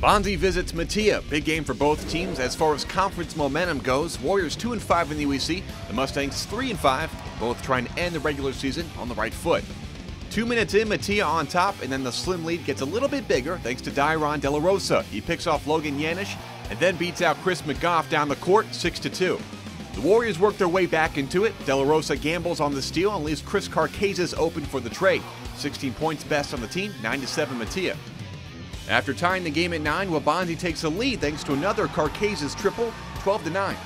Waubonsie visits Metea. Big game for both teams as far as conference momentum goes. Warriors 2-5 in the UEC. The Mustangs 3-5, both trying to end the regular season on the right foot. 2 minutes in, Metea on top, and then the slim lead gets a little bit bigger thanks to Dairon De La Rosa. He picks off Logan Yanish and then beats out Chris McGough down the court 6-2. The Warriors work their way back into it. De La Rosa gambles on the steal and leaves Chris Carcazes open for the trade. 16 points best on the team, 9-7 Metea. After tying the game at 9, Waubonsie takes a lead thanks to another Carcazes triple, 12-9.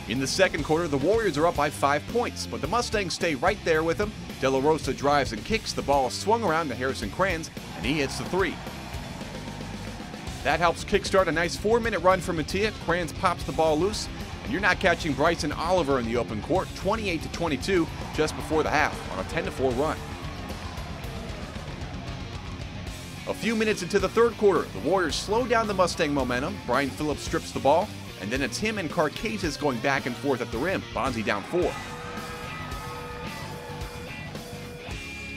In the second quarter, the Warriors are up by 5 points, but the Mustangs stay right there with them. De La Rosa drives and kicks. The ball is swung around to Harrison Kranz, and he hits the three. That helps kickstart a nice 4-minute run for Metea. Kranz pops the ball loose, and you're not catching Bryson Oliver in the open court, 28-22 just before the half on a 10-4 run. A few minutes into the third quarter, the Warriors slow down the Mustang momentum. Brian Phillips strips the ball, and then it's him and Carcazes going back and forth at the rim. Bonsie down 4.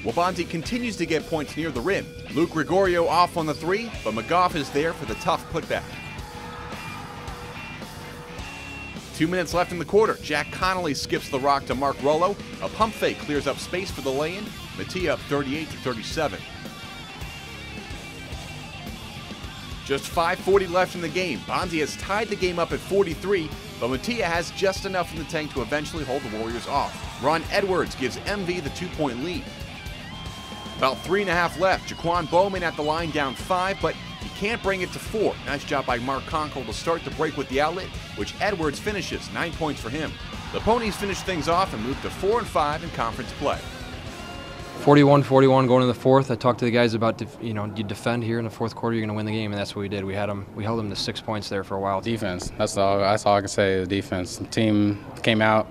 Waubonsie continues to get points near the rim. Luke Gregorio off on the 3, but McGough is there for the tough putback. 2 minutes left in the quarter. Jack Connolly skips the rock to Mark Rollo. A pump fake clears up space for the lay-in. Metea up 38-37. Just 5:40 left in the game. Bonsie has tied the game up at 43, but Metea has just enough in the tank to eventually hold the Warriors off. Ron Edwards gives MV the 2-point lead. About 3.5 left. Jaquan Bowman at the line down 5, but he can't bring it to 4. Nice job by Mark Conkle to start the break with the outlet, which Edwards finishes. 9 points for him. The Ponies finish things off and move to 4-5 in conference play. 41-41 going in the fourth. I talked to the guys about, you defend here in the fourth quarter, you're going to win the game, and that's what we did. We held them to 6 points there for a while. Defense. That's all I can say. The defense. The team came out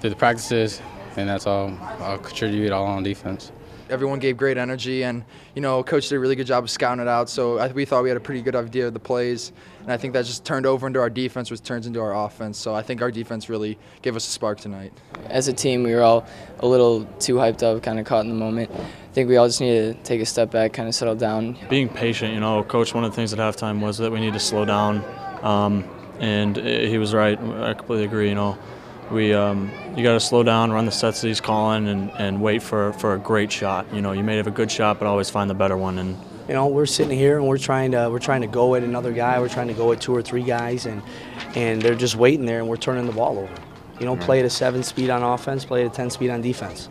through the practices, and that's all. I'll contribute all on defense. Everyone gave great energy, and Coach did a really good job of scouting it out. So we thought we had a pretty good idea of the plays, and I think that just turned over into our defense, which turns into our offense. So I think our defense really gave us a spark tonight. As a team, we were all a little too hyped up, kind of caught in the moment. I think we all just needed to take a step back, kind of settle down. Being patient, Coach, one of the things at halftime was that we need to slow down, and he was right. I completely agree. You got to slow down, run the sets that he's calling, and wait for a great shot. You may have a good shot, but always find the better one. And we're sitting here and we're trying to go at another guy. We're trying to go at 2 or 3 guys, and they're just waiting there, and we're turning the ball over. Play at a 7 speed on offense, play at a 10 speed on defense.